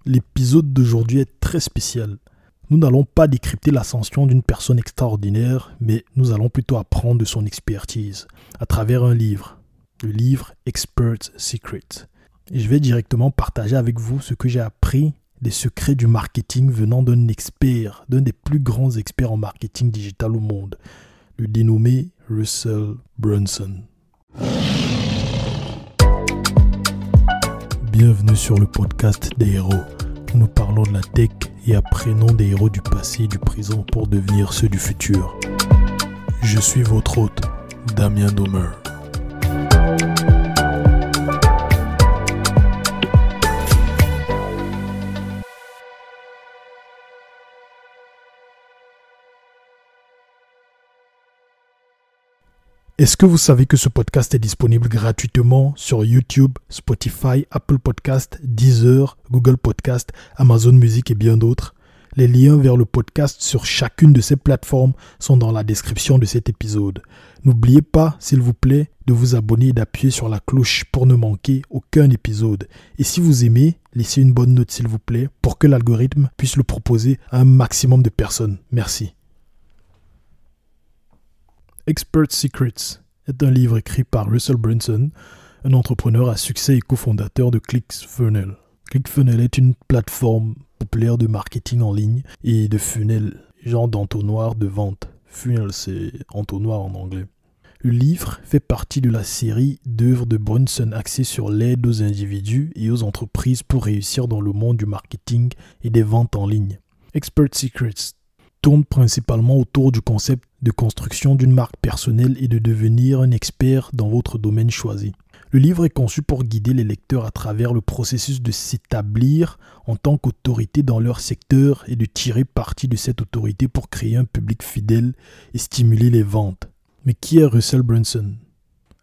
L'épisode d'aujourd'hui est très spécial. Nous n'allons pas décrypter l'ascension d'une personne extraordinaire, mais nous allons plutôt apprendre de son expertise à travers un livre, le livre Expert's Secret. Et je vais directement partager avec vous ce que j'ai appris des secrets du marketing venant d'un expert, d'un des plus grands experts en marketing digital au monde, le dénommé Russell Brunson. Bienvenue sur le podcast des héros, où nous parlons de la tech et apprenons des héros du passé et du présent pour devenir ceux du futur. Je suis votre hôte, Damien Domer. Est-ce que vous savez que ce podcast est disponible gratuitement sur YouTube, Spotify, Apple Podcast, Deezer, Google Podcast, Amazon Music et bien d'autres? Les liens vers le podcast sur chacune de ces plateformes sont dans la description de cet épisode. N'oubliez pas, s'il vous plaît, de vous abonner et d'appuyer sur la cloche pour ne manquer aucun épisode. Et si vous aimez, laissez une bonne note s'il vous plaît pour que l'algorithme puisse le proposer à un maximum de personnes. Merci. Expert's Secrets est un livre écrit par Russell Brunson, un entrepreneur à succès et cofondateur de ClickFunnels. ClickFunnels est une plateforme populaire de marketing en ligne et de funnels, genre d'entonnoir de vente. Funnel, c'est entonnoir en anglais. Le livre fait partie de la série d'œuvres de Brunson axées sur l'aide aux individus et aux entreprises pour réussir dans le monde du marketing et des ventes en ligne. Expert's Secrets tourne principalement autour du concept de construction d'une marque personnelle et de devenir un expert dans votre domaine choisi. Le livre est conçu pour guider les lecteurs à travers le processus de s'établir en tant qu'autorité dans leur secteur et de tirer parti de cette autorité pour créer un public fidèle et stimuler les ventes. Mais qui est Russell Brunson?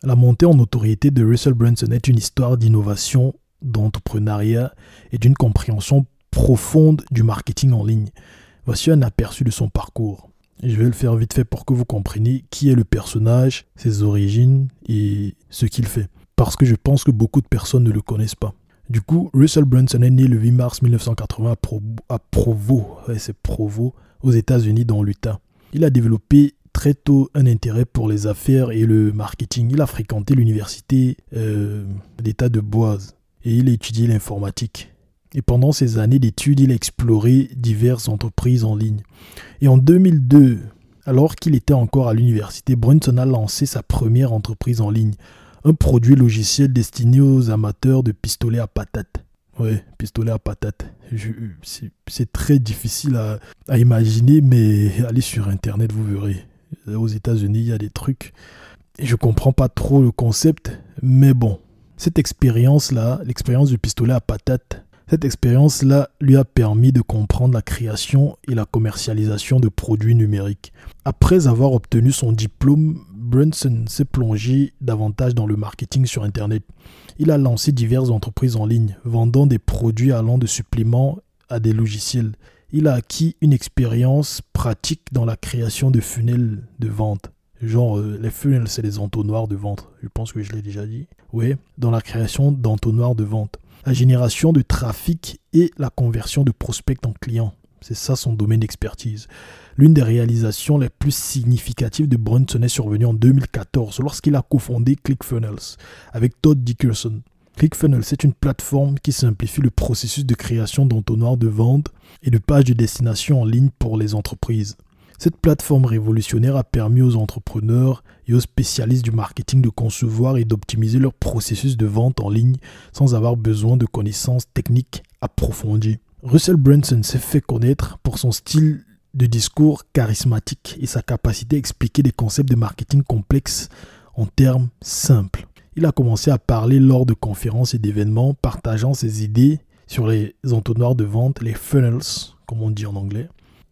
La montée en notoriété de Russell Brunson est une histoire d'innovation, d'entrepreneuriat et d'une compréhension profonde du marketing en ligne. Voici un aperçu de son parcours. Je vais le faire vite fait pour que vous compreniez qui est le personnage, ses origines et ce qu'il fait. Parce que je pense que beaucoup de personnes ne le connaissent pas. Du coup, Russell Brunson est né le 8 mars 1980 à Provo, aux États-Unis dans l'Utah. Il a développé très tôt un intérêt pour les affaires et le marketing. Il a fréquenté l'université d'État de Boise et il a étudié l'informatique. Et pendant ces années d'études, il a exploré diverses entreprises en ligne. Et en 2002, alors qu'il était encore à l'université, Brunson a lancé sa première entreprise en ligne, un produit logiciel destiné aux amateurs de pistolets à patates. Ouais, pistolet à patates. C'est très difficile à imaginer, mais allez sur Internet, vous verrez. Aux États-Unis, il y a des trucs. Et je ne comprends pas trop le concept, mais bon. Cette expérience-là, l'expérience du pistolet à patates, cette expérience-là lui a permis de comprendre la création et la commercialisation de produits numériques. Après avoir obtenu son diplôme, Brunson s'est plongé davantage dans le marketing sur Internet. Il a lancé diverses entreprises en ligne, vendant des produits allant de suppléments à des logiciels. Il a acquis une expérience pratique dans la création de funnels de vente. Genre, les funnels, c'est les entonnoirs de vente. Je pense que je l'ai déjà dit. Oui, dans la création d'entonnoirs de vente. La génération de trafic et la conversion de prospects en clients. C'est ça son domaine d'expertise. L'une des réalisations les plus significatives de Brunson est survenue en 2014 lorsqu'il a cofondé ClickFunnels avec Todd Dickerson. ClickFunnels est une plateforme qui simplifie le processus de création d'entonnoirs de vente et de pages de destination en ligne pour les entreprises. Cette plateforme révolutionnaire a permis aux entrepreneurs et aux spécialistes du marketing de concevoir et d'optimiser leur processus de vente en ligne sans avoir besoin de connaissances techniques approfondies. Russell Brunson s'est fait connaître pour son style de discours charismatique et sa capacité à expliquer des concepts de marketing complexes en termes simples. Il a commencé à parler lors de conférences et d'événements, partageant ses idées sur les entonnoirs de vente, les funnels, comme on dit en anglais,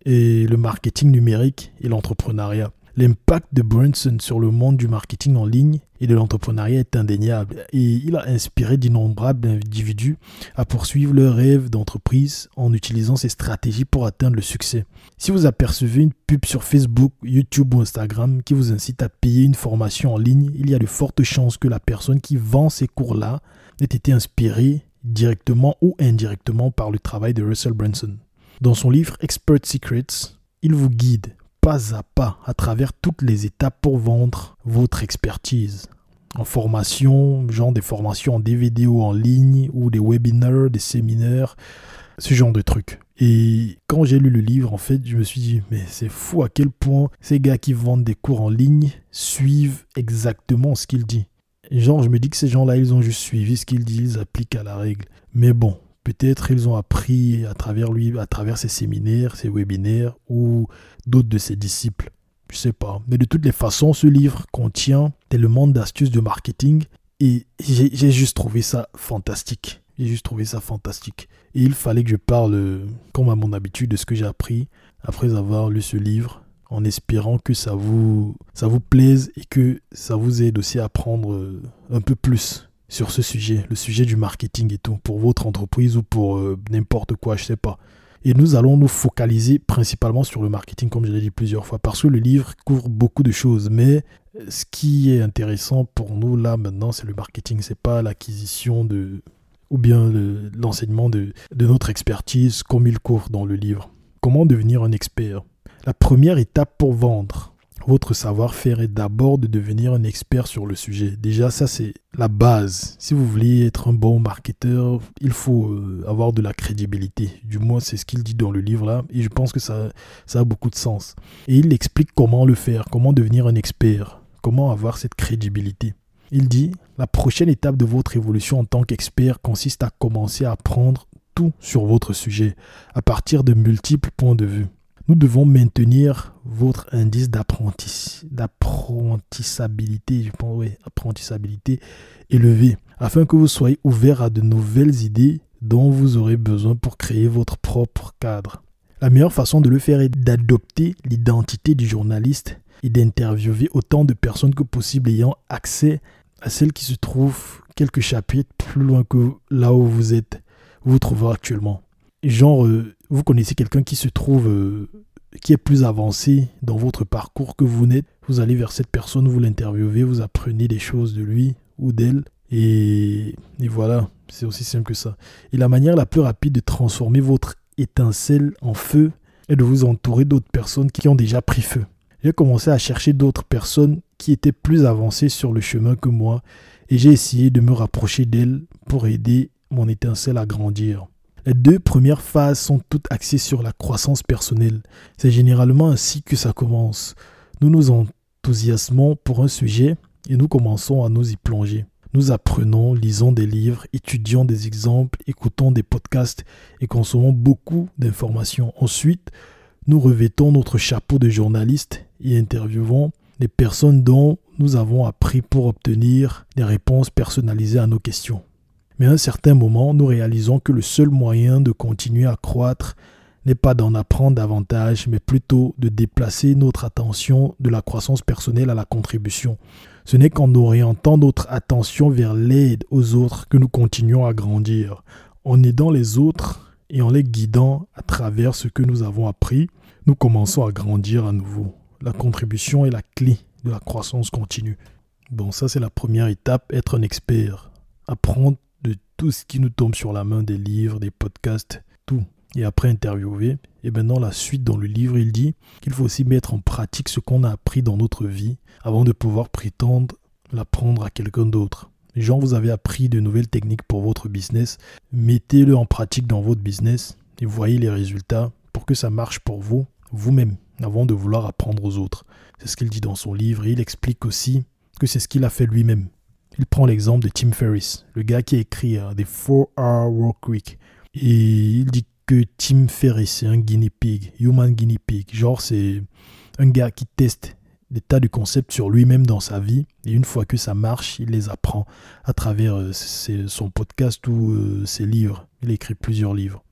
et le marketing numérique et l'entrepreneuriat. L'impact de Brunson sur le monde du marketing en ligne et de l'entrepreneuriat est indéniable et il a inspiré d'innombrables individus à poursuivre leurs rêves d'entreprise en utilisant ces stratégies pour atteindre le succès. Si vous apercevez une pub sur Facebook, YouTube ou Instagram qui vous incite à payer une formation en ligne, il y a de fortes chances que la personne qui vend ces cours-là ait été inspirée directement ou indirectement par le travail de Russell Brunson. Dans son livre Expert Secrets, il vous guide pas à pas à travers toutes les étapes pour vendre votre expertise. En formation, genre des formations en DVD ou en ligne, ou des webinaires, des séminaires, ce genre de trucs. Et quand j'ai lu le livre, en fait, je me suis dit, mais c'est fou à quel point ces gars qui vendent des cours en ligne suivent exactement ce qu'il dit. Genre, je me dis que ces gens-là, ils ont juste suivi ce qu'il dit, ils appliquent à la règle. Mais bon, peut-être ils ont appris à travers lui, à travers ses séminaires, ses webinaires ou d'autres de ses disciples. Je sais pas. Mais de toutes les façons, ce livre contient tellement d'astuces de marketing et j'ai juste trouvé ça fantastique. Et il fallait que je parle, comme à mon habitude, de ce que j'ai appris après avoir lu ce livre, en espérant que ça vous plaise et que ça vous aide aussi à apprendre un peu plus sur ce sujet, le sujet du marketing et tout, pour votre entreprise ou pour n'importe quoi, je sais pas. Et nous allons nous focaliser principalement sur le marketing, comme je l'ai dit plusieurs fois, parce que le livre couvre beaucoup de choses. Mais ce qui est intéressant pour nous là maintenant, c'est le marketing. C'est pas l'acquisition ou bien l'enseignement de notre expertise comme il couvre dans le livre. Comment devenir un expert? La première étape pour vendre votre savoir-faire est d'abord de devenir un expert sur le sujet. Déjà, ça, c'est la base. Si vous voulez être un bon marketeur, il faut avoir de la crédibilité. Du moins, c'est ce qu'il dit dans le livre là. Et je pense que ça a beaucoup de sens. Et il explique comment le faire, comment devenir un expert, comment avoir cette crédibilité. Il dit, la prochaine étape de votre évolution en tant qu'expert consiste à commencer à apprendre tout sur votre sujet, à partir de multiples points de vue. Nous devons maintenir votre indice d'apprentissabilité, apprentissabilité élevé, afin que vous soyez ouvert à de nouvelles idées dont vous aurez besoin pour créer votre propre cadre. La meilleure façon de le faire est d'adopter l'identité du journaliste et d'interviewer autant de personnes que possible ayant accès à celle qui se trouve quelques chapitres plus loin que là où vous vous trouvez actuellement. Genre, vous connaissez quelqu'un qui se trouve, qui est plus avancé dans votre parcours que vous n'êtes. Vous allez vers cette personne, vous l'interviewez, vous apprenez des choses de lui ou d'elle. Et voilà, c'est aussi simple que ça. Et la manière la plus rapide de transformer votre étincelle en feu est de vous entourer d'autres personnes qui ont déjà pris feu. J'ai commencé à chercher d'autres personnes qui étaient plus avancées sur le chemin que moi et j'ai essayé de me rapprocher d'elles pour aider mon étincelle à grandir. Les 2 premières phases sont toutes axées sur la croissance personnelle. C'est généralement ainsi que ça commence. Nous nous enthousiasmons pour un sujet et nous commençons à nous y plonger. Nous apprenons, lisons des livres, étudions des exemples, écoutons des podcasts et consommons beaucoup d'informations. Ensuite, nous revêtons notre chapeau de journaliste et interviewons des personnes dont nous avons appris pour obtenir des réponses personnalisées à nos questions. Mais à un certain moment, nous réalisons que le seul moyen de continuer à croître n'est pas d'en apprendre davantage, mais plutôt de déplacer notre attention de la croissance personnelle à la contribution. Ce n'est qu'en orientant notre attention vers l'aide aux autres que nous continuons à grandir. En aidant les autres et en les guidant à travers ce que nous avons appris, nous commençons à grandir à nouveau. La contribution est la clé de la croissance continue. Bon, ça c'est la première étape, être un expert. Apprendre de tout ce qui nous tombe sur la main, des livres, des podcasts, tout. Et après interviewer. Et maintenant, la suite dans le livre, il dit qu'il faut aussi mettre en pratique ce qu'on a appris dans notre vie avant de pouvoir prétendre l'apprendre à quelqu'un d'autre. Genre, vous avez appris de nouvelles techniques pour votre business, mettez-le en pratique dans votre business et voyez les résultats pour que ça marche pour vous, vous-même, avant de vouloir apprendre aux autres. C'est ce qu'il dit dans son livre et il explique aussi que c'est ce qu'il a fait lui-même. Il prend l'exemple de Tim Ferriss, le gars qui a écrit The 4-Hour Workweek. Et il dit que Tim Ferriss, c'est un guinea pig, human guinea pig. Genre, c'est un gars qui teste des tas de concepts sur lui-même dans sa vie. Et une fois que ça marche, il les apprend à travers son podcast ou ses livres. Il a écrit plusieurs livres.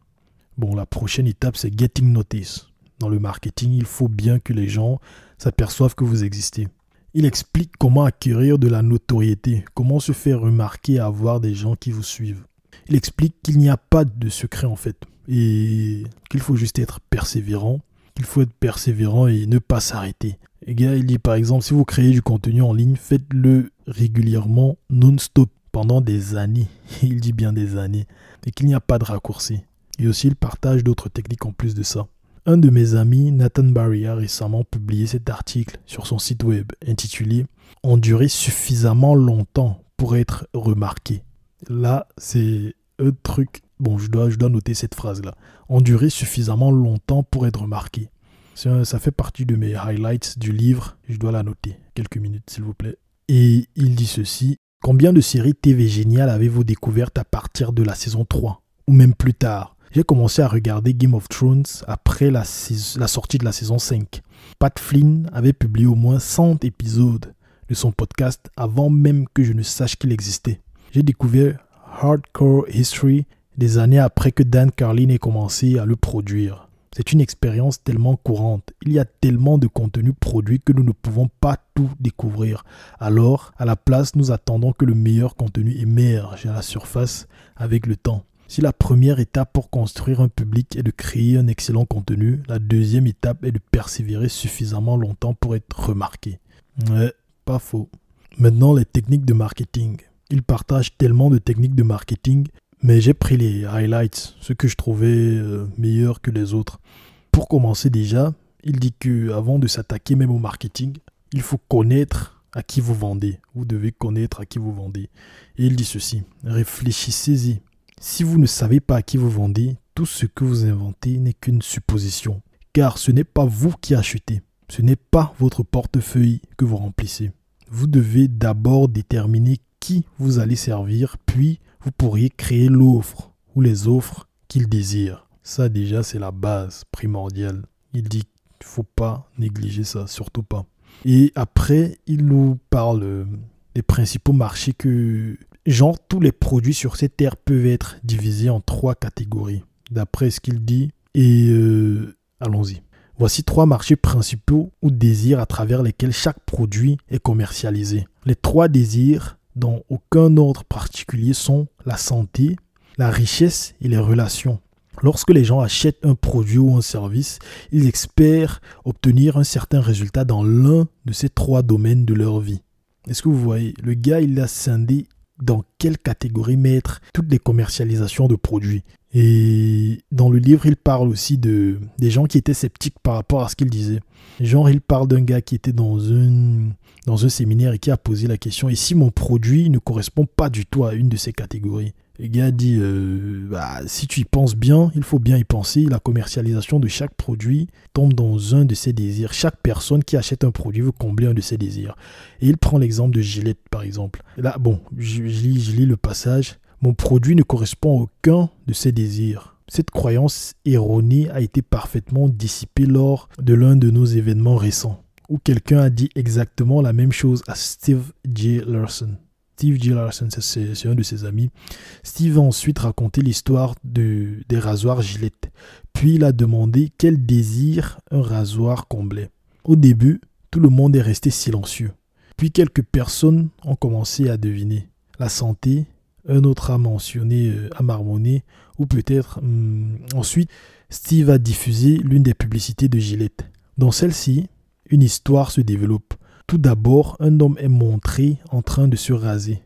Bon, la prochaine étape, c'est getting notice. Dans le marketing, il faut bien que les gens s'aperçoivent que vous existez. Il explique comment acquérir de la notoriété, comment se faire remarquer et avoir des gens qui vous suivent. Il explique qu'il n'y a pas de secret en fait et qu'il faut juste être persévérant, qu'il faut être persévérant et ne pas s'arrêter. Et gars, il dit par exemple, si vous créez du contenu en ligne, faites-le régulièrement, non-stop, pendant des années, il dit bien des années, et qu'il n'y a pas de raccourci. Et aussi, il partage d'autres techniques en plus de ça. Un de mes amis, Nathan Barry, a récemment publié cet article sur son site web intitulé « Endurer suffisamment longtemps pour être remarqué ». Là, c'est un truc... Bon, je dois noter cette phrase-là. « Endurer suffisamment longtemps pour être remarqué ». Ça fait partie de mes highlights du livre. Je dois la noter. Quelques minutes, s'il vous plaît. Et il dit ceci. « Combien de séries TV géniales avez-vous découvertes à partir de la saison 3 ou même plus tard ? J'ai commencé à regarder Game of Thrones après la sortie de la saison 5. Pat Flynn avait publié au moins 100 épisodes de son podcast avant même que je ne sache qu'il existait. J'ai découvert Hardcore History des années après que Dan Carlin ait commencé à le produire. C'est une expérience tellement courante. Il y a tellement de contenu produit que nous ne pouvons pas tout découvrir. Alors, à la place, nous attendons que le meilleur contenu émerge à la surface avec le temps. Si la première étape pour construire un public est de créer un excellent contenu, la deuxième étape est de persévérer suffisamment longtemps pour être remarqué. Ouais, pas faux. Maintenant, les techniques de marketing. Il partage tellement de techniques de marketing, mais j'ai pris les highlights, ceux que je trouvais meilleurs que les autres. Pour commencer déjà, il dit qu'avant de s'attaquer même au marketing, il faut connaître à qui vous vendez. Vous devez connaître à qui vous vendez. Et il dit ceci, réfléchissez-y. Si vous ne savez pas à qui vous vendez, tout ce que vous inventez n'est qu'une supposition. Car ce n'est pas vous qui achetez. Ce n'est pas votre portefeuille que vous remplissez. Vous devez d'abord déterminer qui vous allez servir, puis vous pourriez créer l'offre ou les offres qu'il désire. Ça déjà, c'est la base primordiale. Il dit qu'il ne faut pas négliger ça, surtout pas. Et après, il nous parle des principaux marchés que... Genre, tous les produits sur cette terre peuvent être divisés en 3 catégories, d'après ce qu'il dit. Et allons-y. Voici 3 marchés principaux ou désirs à travers lesquels chaque produit est commercialisé. Les 3 désirs, dans aucun ordre particulier, sont la santé, la richesse et les relations. Lorsque les gens achètent un produit ou un service, ils espèrent obtenir un certain résultat dans l'un de ces 3 domaines de leur vie. Est-ce que vous voyez? Le gars, il a scindé dans quelle catégorie mettre toutes les commercialisations de produits. Et dans le livre, il parle aussi des gens qui étaient sceptiques par rapport à ce qu'il disait. Genre, il parle d'un gars qui était dans un séminaire et qui a posé la question « Et si mon produit ne correspond pas du tout à une de ces catégories ?» Le gars dit si tu y penses bien, il faut bien y penser. La commercialisation de chaque produit tombe dans un de ses désirs. Chaque personne qui achète un produit veut combler un de ses désirs. Et il prend l'exemple de Gillette, par exemple. Et là, bon, je lis le passage. Mon produit ne correspond à aucun de ses désirs. Cette croyance erronée a été parfaitement dissipée lors de l'un de nos événements récents, où quelqu'un a dit exactement la même chose à Steve J. Larson. Steve J. Larson, c'est un de ses amis. Steve a ensuite raconté l'histoire des rasoirs Gillette. Puis il a demandé quel désir un rasoir comblait. Au début, tout le monde est resté silencieux. Puis quelques personnes ont commencé à deviner. La santé, un autre a mentionné, a marmonné, ou peut-être... Ensuite, Steve a diffusé l'une des publicités de Gillette. Dans celle-ci, une histoire se développe. Tout d'abord, un homme est montré en train de se raser.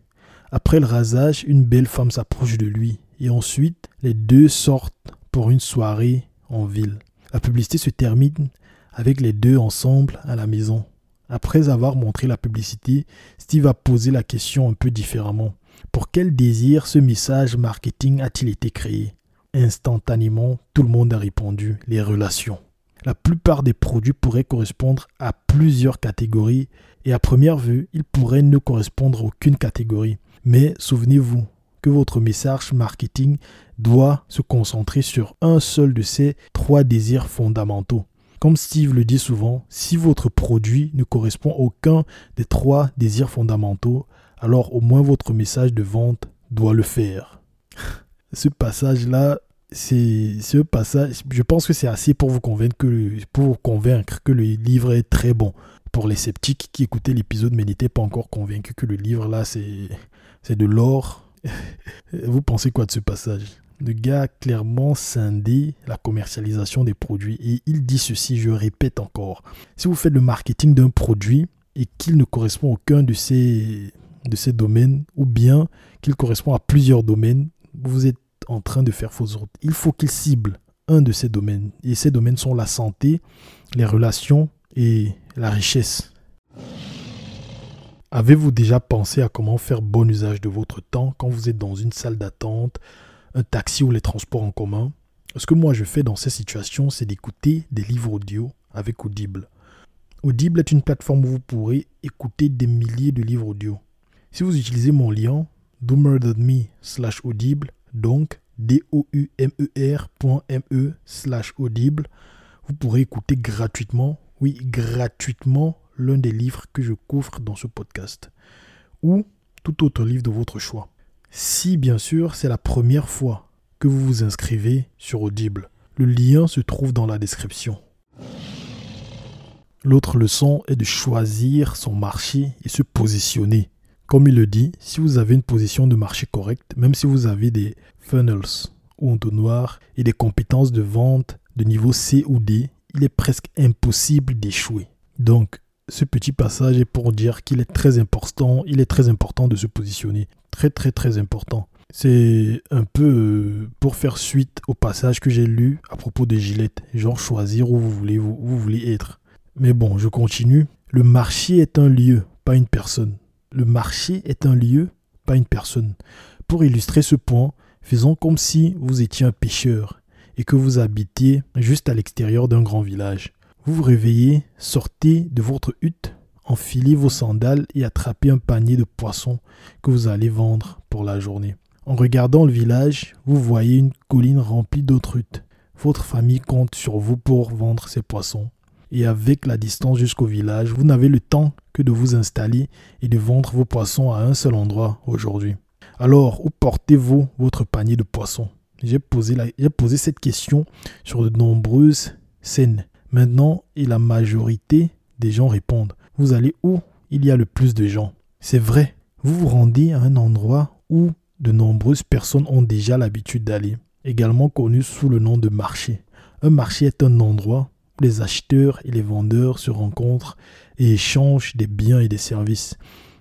Après le rasage, une belle femme s'approche de lui. Et ensuite, les deux sortent pour une soirée en ville. La publicité se termine avec les deux ensemble à la maison. Après avoir montré la publicité, Steve a posé la question un peu différemment. Pour quel désir ce message marketing a-t-il été créé? Instantanément, tout le monde a répondu « les relations ». La plupart des produits pourraient correspondre à plusieurs catégories et à première vue, ils pourraient ne correspondre à aucune catégorie. Mais souvenez-vous que votre message marketing doit se concentrer sur un seul de ces 3 désirs fondamentaux. Comme Steve le dit souvent, si votre produit ne correspond à aucun des 3 désirs fondamentaux, alors au moins votre message de vente doit le faire. Ce passage-là, c'est un passage, je pense que c'est assez pour vous convaincre que le livre est très bon. Pour les sceptiques qui écoutaient l'épisode mais n'étaient pas encore convaincus que le livre là c'est de l'or. Vous pensez quoi de ce passage? Le gars a clairement scindé la commercialisation des produits et il dit ceci, je répète encore. Si vous faites le marketing d'un produit et qu'il ne correspond à aucun de ces domaines ou bien qu'il correspond à plusieurs domaines, vous êtes en train de faire fausse route. Il faut qu'il cible un de ces domaines. Et ces domaines sont la santé, les relations et la richesse. Avez-vous déjà pensé à comment faire bon usage de votre temps quand vous êtes dans une salle d'attente, un taxi ou les transports en commun? Ce que moi je fais dans ces situations, c'est d'écouter des livres audio avec Audible. Audible est une plateforme où vous pourrez écouter des milliers de livres audio. Si vous utilisez mon lien doomer.me/audible, donc doumer.me/audible, vous pourrez écouter gratuitement, oui gratuitement, l'un des livres que je couvre dans ce podcast, ou tout autre livre de votre choix. Si bien sûr c'est la première fois que vous vous inscrivez sur Audible, le lien se trouve dans la description. L'autre leçon est de choisir son marché et se positionner. Comme il le dit, si vous avez une position de marché correcte, même si vous avez des funnels ou entonnoirs et des compétences de vente de niveau C ou D, il est presque impossible d'échouer. Donc, ce petit passage est pour dire qu'il est très important, de se positionner. Très, très, très important. C'est un peu pour faire suite au passage que j'ai lu à propos de Gillette, genre choisir où vous voulez être. Mais bon, je continue. Le marché est un lieu, pas une personne. Le marché est un lieu, pas une personne. Pour illustrer ce point, faisons comme si vous étiez un pêcheur et que vous habitiez juste à l'extérieur d'un grand village. Vous vous réveillez, sortez de votre hutte, enfilez vos sandales et attrapez un panier de poissons que vous allez vendre pour la journée. En regardant le village, vous voyez une colline remplie d'autres huttes. Votre famille compte sur vous pour vendre ces poissons. Et avec la distance jusqu'au village, vous n'avez le temps que de vous installer et de vendre vos poissons à un seul endroit aujourd'hui. Alors, où portez-vous votre panier de poissons? J'ai posé cette question sur de nombreuses scènes. Maintenant, et la majorité des gens répondent. Vous allez où il y a le plus de gens? C'est vrai, vous vous rendez à un endroit où de nombreuses personnes ont déjà l'habitude d'aller, également connu sous le nom de marché. Un marché est un endroit où les acheteurs et les vendeurs se rencontrent et échangent des biens et des services.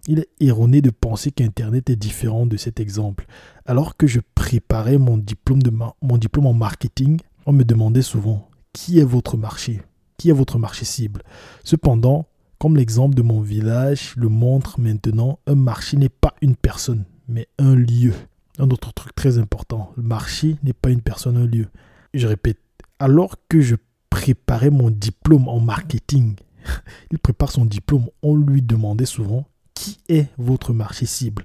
Il est erroné de penser qu'Internet est différent de cet exemple. Alors que je préparais mon diplôme en marketing, on me demandait souvent « Qui est votre marché ? Qui est votre marché cible ?» Cependant, comme l'exemple de mon village le montre maintenant, un marché n'est pas une personne, mais un lieu. Un autre truc très important, le marché n'est pas une personne, un lieu. Je répète, alors que je préparais mon diplôme en marketing, il prépare son diplôme, on lui demandait souvent « Qui est votre marché cible ?»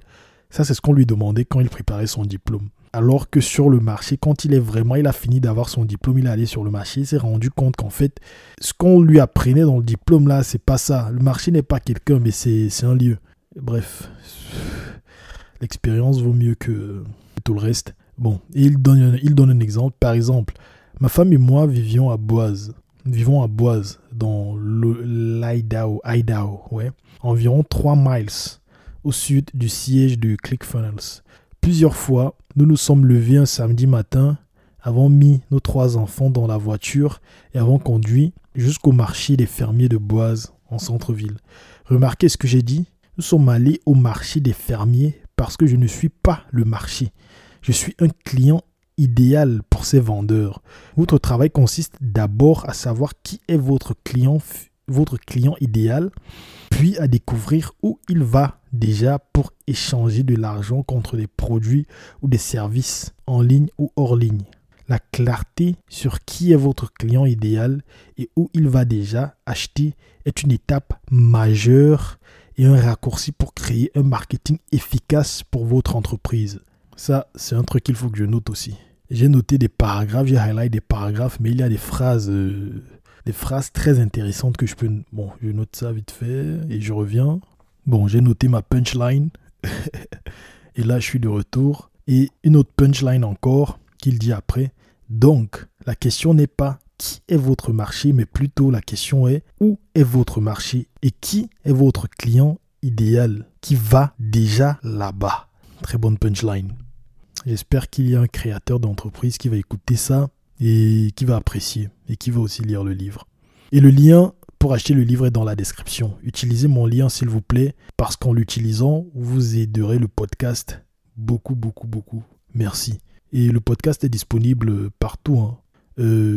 Ça, c'est ce qu'on lui demandait quand il préparait son diplôme. Alors que sur le marché, quand il a fini d'avoir son diplôme, il est allé sur le marché, il s'est rendu compte qu'en fait, ce qu'on lui apprenait dans le diplôme là, c'est pas ça. Le marché n'est pas quelqu'un, mais c'est un lieu. Bref, l'expérience vaut mieux que tout le reste. Bon, et il donne un exemple. Par exemple, ma femme et moi vivons à Boise, dans l'Idaho, ouais, environ 3 miles au sud du siège de ClickFunnels. Plusieurs fois, nous nous sommes levés un samedi matin, avons mis nos 3 enfants dans la voiture et avons conduit jusqu'au marché des fermiers de Boise en centre-ville. Remarquez ce que j'ai dit. Nous sommes allés au marché des fermiers parce que je ne suis pas le marché. Je suis un client idéal pour ces vendeurs. Votre travail consiste d'abord à savoir qui est votre client idéal, puis à découvrir où il va déjà pour échanger de l'argent contre des produits ou des services en ligne ou hors ligne. La clarté sur qui est votre client idéal et où il va déjà acheter est une étape majeure et un raccourci pour créer un marketing efficace pour votre entreprise. Ça, c'est un truc qu'il faut que je note aussi. J'ai noté des paragraphes, j'ai highlight des paragraphes, mais il y a des phrases très intéressantes que je peux... Bon, je note ça vite fait et je reviens. Bon, j'ai noté ma punchline. Et là, je suis de retour. Et une autre punchline encore qu'il dit après. Donc, la question n'est pas qui est votre marché, mais plutôt la question est où est votre marché et qui est votre client idéal qui va déjà là-bas. Très bonne punchline. J'espère qu'il y a un créateur d'entreprise qui va écouter ça et qui va apprécier et qui va aussi lire le livre. Et le lien pour acheter le livre est dans la description. Utilisez mon lien s'il vous plaît parce qu'en l'utilisant, vous aiderez le podcast Beaucoup, beaucoup, beaucoup. Merci. Et le podcast est disponible partout, hein.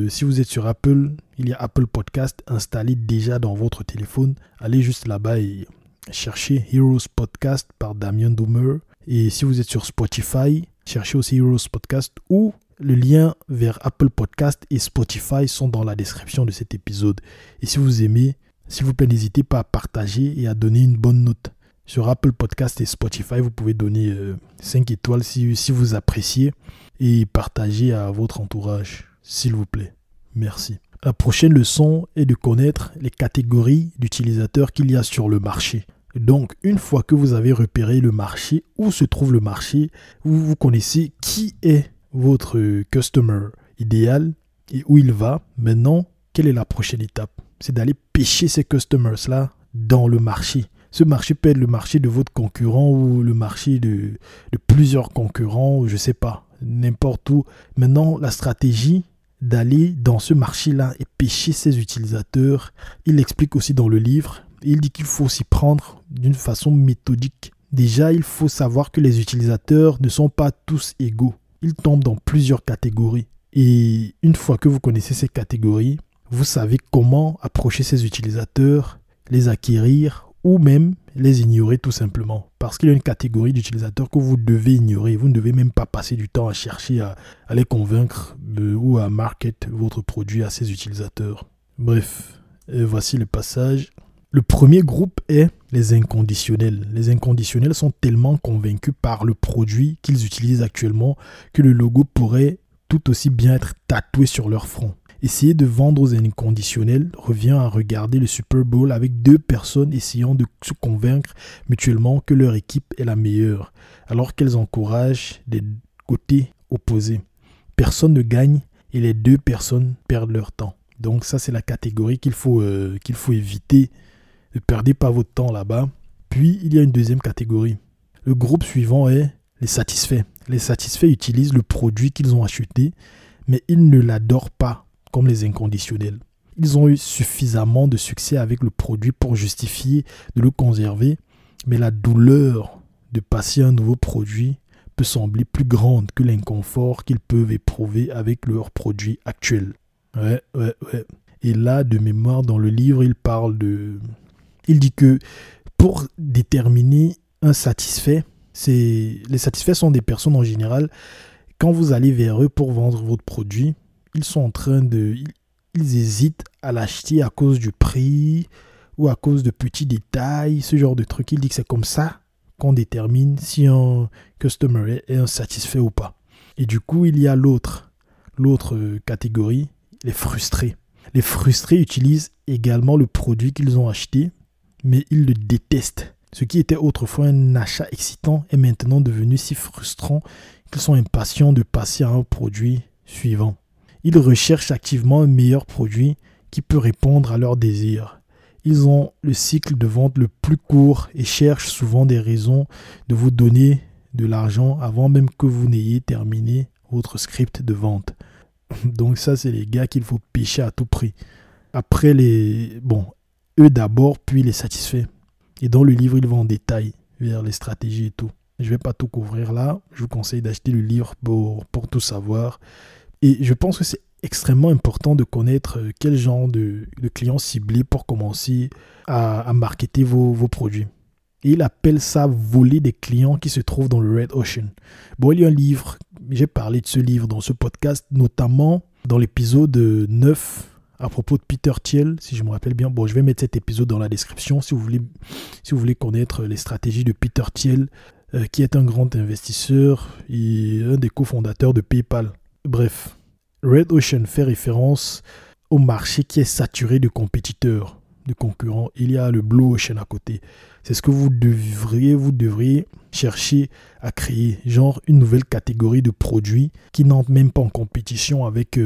Si vous êtes sur Apple, il y a Apple Podcast installé déjà dans votre téléphone. Allez juste là-bas et cherchez Heroes Podcast par Damien Doomer. Et si vous êtes sur Spotify, cherchez aussi Heroes Podcast ou le lien vers Apple Podcast et Spotify sont dans la description de cet épisode. Et si vous aimez, s'il vous plaît, n'hésitez pas à partager et à donner une bonne note. Sur Apple Podcast et Spotify, vous pouvez donner 5 étoiles si vous appréciez et partager à votre entourage, s'il vous plaît. Merci. La prochaine leçon est de connaître les catégories d'utilisateurs qu'il y a sur le marché. Donc, une fois que vous avez repéré le marché, où se trouve le marché, vous connaissez qui est votre customer idéal et où il va. Maintenant, quelle est la prochaine étape? C'est d'aller pêcher ces customers-là dans le marché. Ce marché peut être le marché de votre concurrent ou le marché de plusieurs concurrents, je ne sais pas, n'importe où. Maintenant, la stratégie d'aller dans ce marché-là et pêcher ses utilisateurs, il l'explique aussi dans le livre. Il dit qu'il faut s'y prendre d'une façon méthodique. Déjà, il faut savoir que les utilisateurs ne sont pas tous égaux. Ils tombent dans plusieurs catégories. Et une fois que vous connaissez ces catégories, vous savez comment approcher ces utilisateurs, les acquérir ou même les ignorer tout simplement. Parce qu'il y a une catégorie d'utilisateurs que vous devez ignorer. Vous ne devez même pas passer du temps à chercher à les convaincre ou à market votre produit à ces utilisateurs. Bref, voici le passage. Le premier groupe est les inconditionnels. Les inconditionnels sont tellement convaincus par le produit qu'ils utilisent actuellement que le logo pourrait tout aussi bien être tatoué sur leur front. Essayer de vendre aux inconditionnels revient à regarder le Super Bowl avec deux personnes essayant de se convaincre mutuellement que leur équipe est la meilleure, alors qu'elles encouragent des côtés opposés. Personne ne gagne et les deux personnes perdent leur temps. Donc ça, c'est la catégorie qu'il faut éviter. Ne perdez pas votre temps là-bas. Puis, il y a une deuxième catégorie. Le groupe suivant est les satisfaits. Les satisfaits utilisent le produit qu'ils ont acheté, mais ils ne l'adorent pas comme les inconditionnels. Ils ont eu suffisamment de succès avec le produit pour justifier de le conserver, mais la douleur de passer à un nouveau produit peut sembler plus grande que l'inconfort qu'ils peuvent éprouver avec leur produit actuel. Ouais. Et là, de mémoire, dans le livre, il dit que pour déterminer un satisfait, les satisfaits sont des personnes en général, quand vous allez vers eux pour vendre votre produit, ils hésitent à l'acheter à cause du prix ou à cause de petits détails, ce genre de truc. Il dit que c'est comme ça qu'on détermine si un customer est insatisfait ou pas. Et du coup, il y a l'autre catégorie, les frustrés. Les frustrés utilisent également le produit qu'ils ont acheté, mais ils le détestent. Ce qui était autrefois un achat excitant est maintenant devenu si frustrant qu'ils sont impatients de passer à un produit suivant. Ils recherchent activement un meilleur produit qui peut répondre à leurs désirs. Ils ont le cycle de vente le plus court et cherchent souvent des raisons de vous donner de l'argent avant même que vous n'ayez terminé votre script de vente. Donc ça, c'est les gars qu'il faut pêcher à tout prix. Après, eux d'abord, puis les satisfaits. Et dans le livre, ils vont en détail vers les stratégies et tout. Je ne vais pas tout couvrir là. Je vous conseille d'acheter le livre pour tout savoir. Et je pense que c'est extrêmement important de connaître quel genre de clients cibler pour commencer à marketer vos produits. Et il appelle ça voler des clients qui se trouvent dans le Red Ocean. Bon, il y a un livre, j'ai parlé de ce livre dans ce podcast, notamment dans l'épisode 9 à propos de Peter Thiel, si je me rappelle bien. Bon, je vais mettre cet épisode dans la description si vous voulez connaître les stratégies de Peter Thiel, qui est un grand investisseur et un des cofondateurs de PayPal. Bref, Red Ocean fait référence au marché qui est saturé de compétiteurs, de concurrents. Il y a le Blue Ocean à côté. C'est ce que vous devriez chercher à créer, genre une nouvelle catégorie de produits qui n'entrent même pas en compétition avec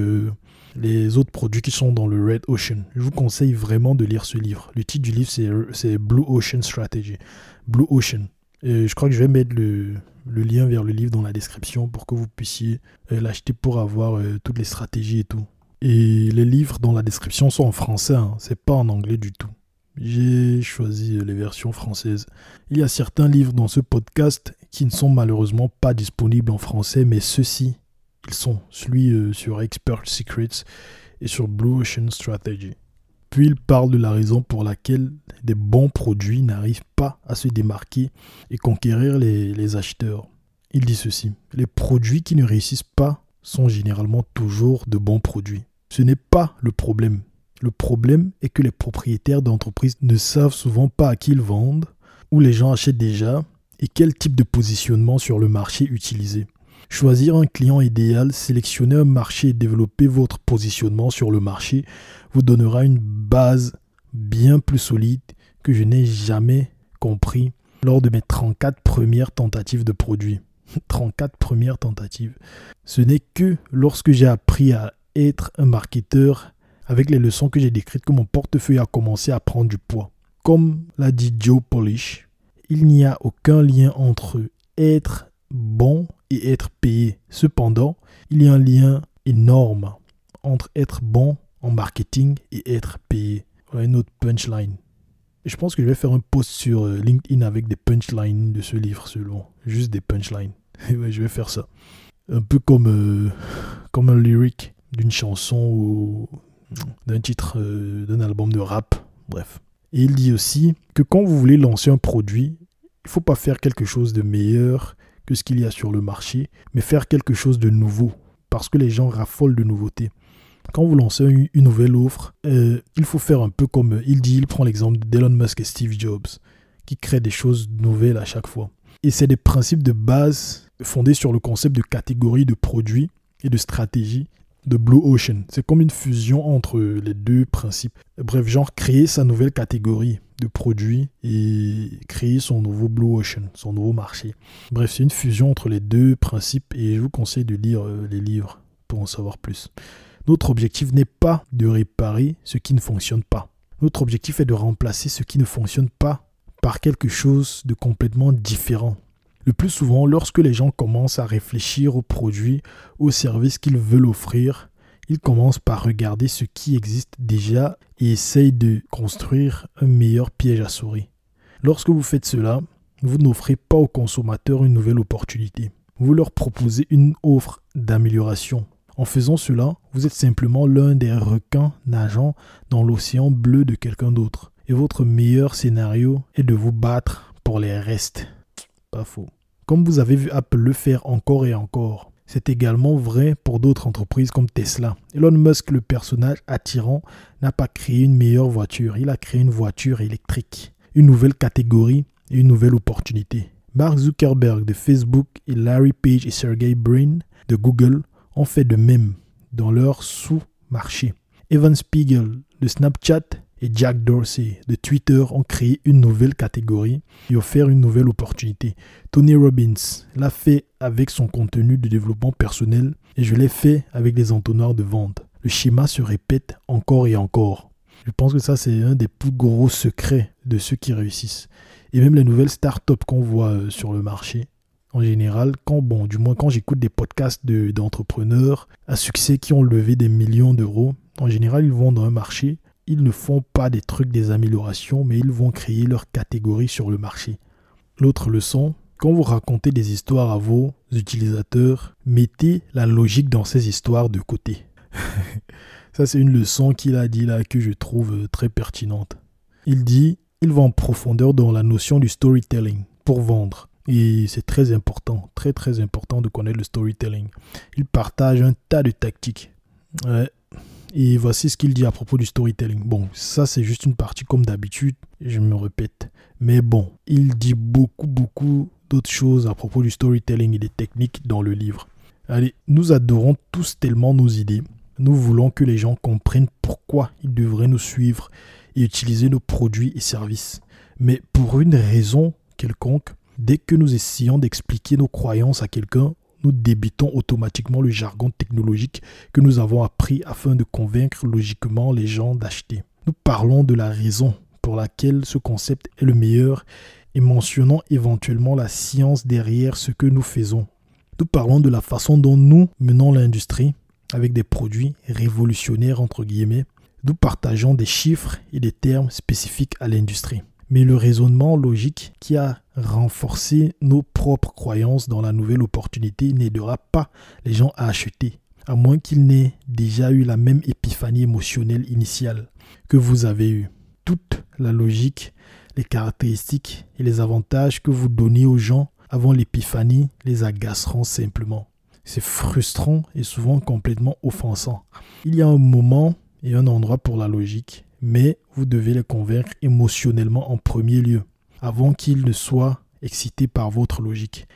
les autres produits qui sont dans le Red Ocean. Je vous conseille vraiment de lire ce livre. Le titre du livre, c'est Blue Ocean Strategy. Blue Ocean. Et je crois que je vais mettre le lien vers le livre dans la description pour que vous puissiez l'acheter pour avoir toutes les stratégies et tout. Et les livres dans la description sont en français, hein. C'est pas en anglais du tout. J'ai choisi les versions françaises. Il y a certains livres dans ce podcast qui ne sont malheureusement pas disponibles en français, mais ceux-ci, ils sont. Celui sur Expert Secrets et sur Blue Ocean Strategy. Puis il parle de la raison pour laquelle des bons produits n'arrivent pas à se démarquer et conquérir les acheteurs. Il dit ceci: les produits qui ne réussissent pas sont généralement toujours de bons produits. Ce n'est pas le problème. Le problème est que les propriétaires d'entreprises ne savent souvent pas à qui ils vendent, où les gens achètent déjà et quel type de positionnement sur le marché utiliser. Choisir un client idéal, sélectionner un marché et développer votre positionnement sur le marché vous donnera une base bien plus solide que je n'ai jamais compris lors de mes 34 premières tentatives de produits. 34 premières tentatives. Ce n'est que lorsque j'ai appris à être un marketeur avec les leçons que j'ai décrites que mon portefeuille a commencé à prendre du poids. Comme l'a dit Joe Polish, il n'y a aucun lien entre être bon et être payé. Cependant, il y a un lien énorme entre être bon en marketing et être payé. Voilà une autre punchline. Et je pense que je vais faire un post sur LinkedIn avec des punchlines de ce livre seulement. Juste des punchlines. Et ouais, je vais faire ça. Un peu comme un lyric d'une chanson ou d'un titre d'un album de rap. Bref. Et il dit aussi que quand vous voulez lancer un produit, il ne faut pas faire quelque chose de meilleur que ce qu'il y a sur le marché, mais faire quelque chose de nouveau, parce que les gens raffolent de nouveautés. Quand vous lancez une nouvelle offre, il faut faire un peu comme il prend l'exemple d'Elon Musk et Steve Jobs, qui créent des choses nouvelles à chaque fois. Et c'est des principes de base fondés sur le concept de catégorie de produits et de stratégie de Blue Ocean. C'est comme une fusion entre les deux principes. Bref, genre créer sa nouvelle catégorie de produits et créer son nouveau Blue Ocean, son nouveau marché. Bref, c'est une fusion entre les deux principes et je vous conseille de lire les livres pour en savoir plus. Notre objectif n'est pas de réparer ce qui ne fonctionne pas. Notre objectif est de remplacer ce qui ne fonctionne pas par quelque chose de complètement différent. Le plus souvent, lorsque les gens commencent à réfléchir aux produits, aux services qu'ils veulent offrir, ils commencent par regarder ce qui existe déjà et essayent de construire un meilleur piège à souris. Lorsque vous faites cela, vous n'offrez pas aux consommateurs une nouvelle opportunité. Vous leur proposez une offre d'amélioration. En faisant cela, vous êtes simplement l'un des requins nageant dans l'océan bleu de quelqu'un d'autre. Et votre meilleur scénario est de vous battre pour les restes. Pas faux. Comme vous avez vu Apple le faire encore et encore, c'est également vrai pour d'autres entreprises comme Tesla. Elon Musk, le personnage attirant, n'a pas créé une meilleure voiture. Il a créé une voiture électrique, une nouvelle catégorie et une nouvelle opportunité. Mark Zuckerberg de Facebook et Larry Page et Sergey Brin de Google ont fait de même dans leur sous-marché. Evan Spiegel de Snapchat et Jack Dorsey de Twitter ont créé une nouvelle catégorie et offert une nouvelle opportunité. Tony Robbins l'a fait avec son contenu de développement personnel et je l'ai fait avec des entonnoirs de vente. Le schéma se répète encore et encore. Je pense que ça, c'est un des plus gros secrets de ceux qui réussissent. Et même les nouvelles startups qu'on voit sur le marché, en général, quand j'écoute des podcasts d'entrepreneurs à succès qui ont levé des millions d'euros, en général, ils vont dans un marché. Ils ne font pas des trucs, des améliorations, mais ils vont créer leur catégorie sur le marché. L'autre leçon, quand vous racontez des histoires à vos utilisateurs, mettez la logique dans ces histoires de côté. Ça, c'est une leçon qu'il a dit là que je trouve très pertinente. Il dit, il va en profondeur dans la notion du storytelling pour vendre. Et c'est très important, très très important de connaître le storytelling. Il partage un tas de tactiques. Ouais. Et voici ce qu'il dit à propos du storytelling. Bon, ça c'est juste une partie comme d'habitude, je me répète. Mais bon, il dit beaucoup d'autres choses à propos du storytelling et des techniques dans le livre. Allez, nous adorons tous tellement nos idées. Nous voulons que les gens comprennent pourquoi ils devraient nous suivre et utiliser nos produits et services. Mais pour une raison quelconque, dès que nous essayons d'expliquer nos croyances à quelqu'un, nous débitons automatiquement le jargon technologique que nous avons appris afin de convaincre logiquement les gens d'acheter. Nous parlons de la raison pour laquelle ce concept est le meilleur et mentionnons éventuellement la science derrière ce que nous faisons. Nous parlons de la façon dont nous menons l'industrie avec des produits révolutionnaires entre guillemets, Nous partageons des chiffres et des termes spécifiques à l'industrie. Mais le raisonnement logique qui a renforcé nos propres croyances dans la nouvelle opportunité n'aidera pas les gens à acheter, à moins qu'ils n'aient déjà eu la même épiphanie émotionnelle initiale que vous avez eue. Toute la logique, les caractéristiques et les avantages que vous donnez aux gens avant l'épiphanie les agaceront simplement. C'est frustrant et souvent complètement offensant. Il y a un moment et un endroit pour la logique, mais vous devez les convaincre émotionnellement en premier lieu, avant qu'ils ne soient excités par votre logique.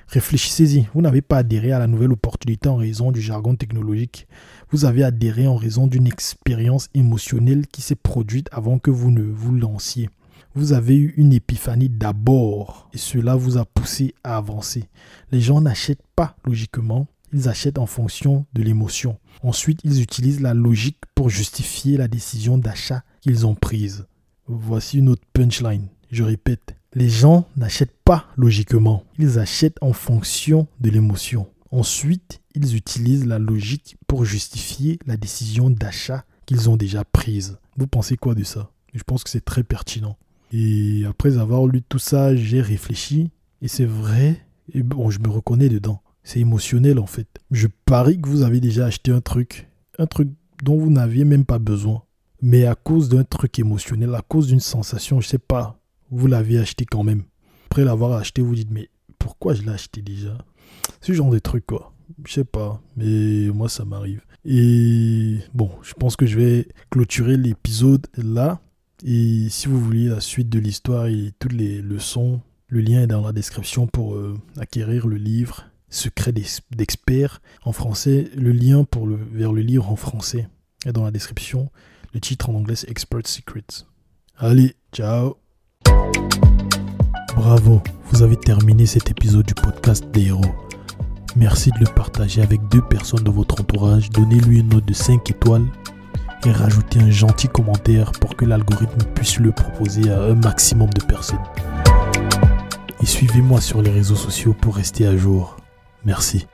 Réfléchissez-y, vous n'avez pas adhéré à la nouvelle opportunité en raison du jargon technologique. Vous avez adhéré en raison d'une expérience émotionnelle qui s'est produite avant que vous ne vous lanciez. Vous avez eu une épiphanie d'abord et cela vous a poussé à avancer. Les gens n'achètent pas logiquement, ils achètent en fonction de l'émotion. Ensuite, ils utilisent la logique pour justifier la décision d'achat qu'ils ont prise. Voici une autre punchline, je répète. Les gens n'achètent pas logiquement, ils achètent en fonction de l'émotion. Ensuite, ils utilisent la logique pour justifier la décision d'achat qu'ils ont déjà prise. Vous pensez quoi de ça? Je pense que c'est très pertinent. Et après avoir lu tout ça, j'ai réfléchi. Et c'est vrai, et bon, je me reconnais dedans. C'est émotionnel en fait. Je parie que vous avez déjà acheté un truc dont vous n'aviez même pas besoin. Mais à cause d'un truc émotionnel, à cause d'une sensation, je sais pas, vous l'avez acheté quand même. Après l'avoir acheté, vous dites, mais pourquoi je l'ai acheté déjà? Ce genre de truc quoi. Je sais pas, mais moi ça m'arrive. Et bon, je pense que je vais clôturer l'épisode là. Et si vous voulez la suite de l'histoire et toutes les leçons, le lien est dans la description pour acquérir le livre Secret d'experts en français. Le lien vers le livre en français est dans la description. Le titre en anglais c'est Expert Secrets. Allez, ciao. Bravo, vous avez terminé cet épisode du podcast des héros. Merci de le partager avec 2 personnes de votre entourage. Donnez-lui une note de 5 étoiles. Et rajoutez un gentil commentaire pour que l'algorithme puisse le proposer à un maximum de personnes. Et suivez-moi sur les réseaux sociaux pour rester à jour. Merci.